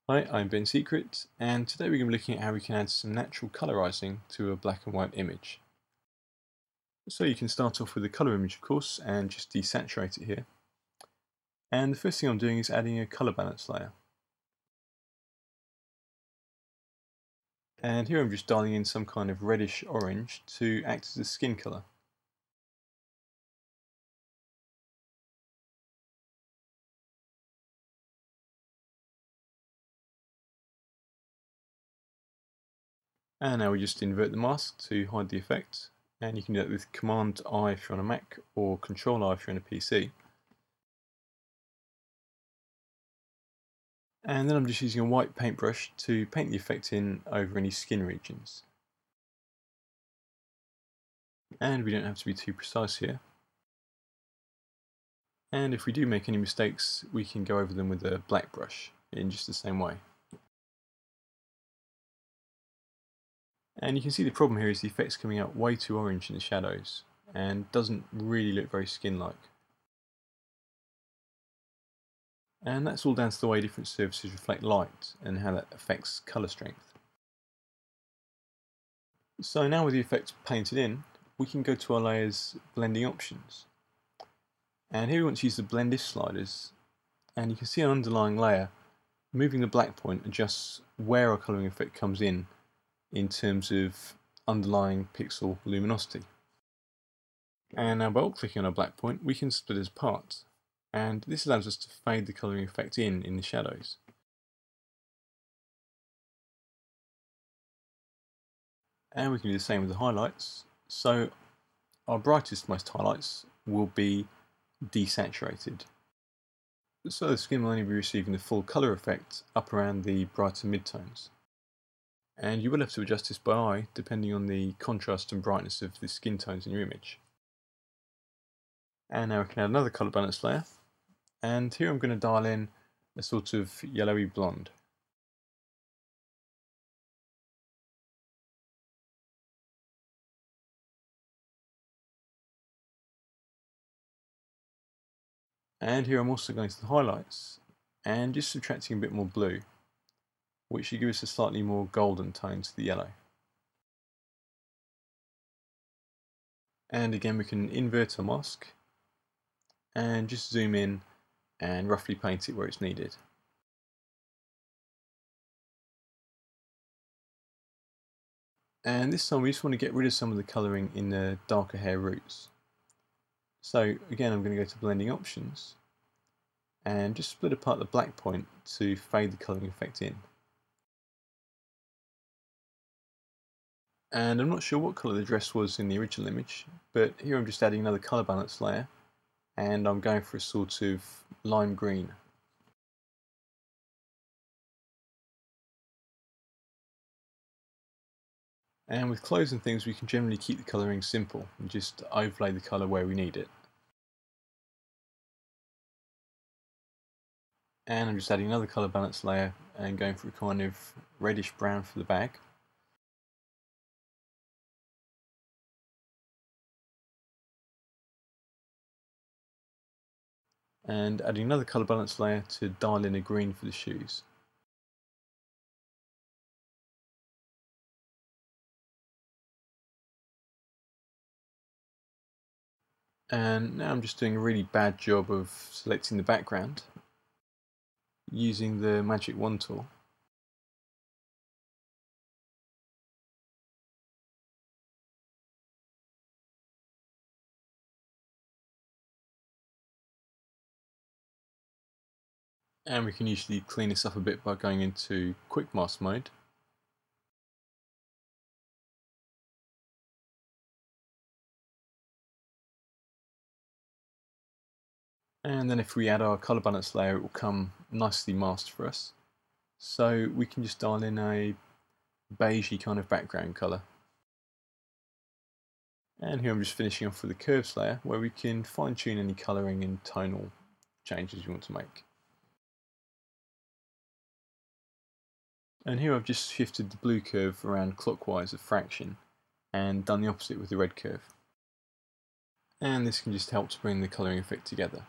Hi, I'm Ben Secret, and today we're going to be looking at how we can add some natural colorizing to a black and white image. So you can start off with a color image, of course, and just desaturate it here. And the first thing I'm doing is adding a color balance layer. And here I'm just dialing in some kind of reddish orange to act as a skin color. And now we just invert the mask to hide the effect. And you can do that with Command I if you're on a Mac or Control I if you're on a PC. And then I'm just using a white paintbrush to paint the effect in over any skin regions. And we don't have to be too precise here. And if we do make any mistakes, we can go over them with a black brush in just the same way. And you can see the problem here is the effect's coming out way too orange in the shadows and doesn't really look very skin-like. And that's all down to the way different surfaces reflect light and how that affects colour strength. So now with the effect painted in, we can go to our layers blending options. And here we want to use the blend if sliders, and you can see an underlying layer. Moving the black point adjusts where our colouring effect comes in terms of underlying pixel luminosity. And now by alt-clicking on our black point, we can split it apart, and this allows us to fade the colouring effect in the shadows. And we can do the same with the highlights. So our brightest, most highlights will be desaturated. So the skin will only be receiving the full colour effect up around the brighter midtones. And you will have to adjust this by eye depending on the contrast and brightness of the skin tones in your image. And now we can add another colour balance layer. And here I'm going to dial in a sort of yellowy blonde. And here I'm also going to the highlights and just subtracting a bit more blue, which should give us a slightly more golden tone to the yellow. And again we can invert our mask and just zoom in and roughly paint it where it's needed. And this time we just want to get rid of some of the colouring in the darker hair roots. So again I'm going to go to blending options and just split apart the black point to fade the colouring effect in. And I'm not sure what colour the dress was in the original image, but here I'm just adding another colour balance layer and I'm going for a sort of lime green. And with clothes and things we can generally keep the colouring simple and just overlay the colour where we need it. And I'm just adding another colour balance layer and going for a kind of reddish brown for the bag. And adding another colour balance layer to dial in a green for the shoes. And now I'm just doing a really bad job of selecting the background using the magic wand tool. And we can usually clean this up a bit by going into quick mask mode. And then if we add our colour balance layer, it will come nicely masked for us. So we can just dial in a beigey kind of background colour. And here I'm just finishing off with the curves layer, where we can fine tune any colouring and tonal changes you want to make. And here I've just shifted the blue curve around clockwise a fraction and done the opposite with the red curve. And this can just help to bring the colouring effect together.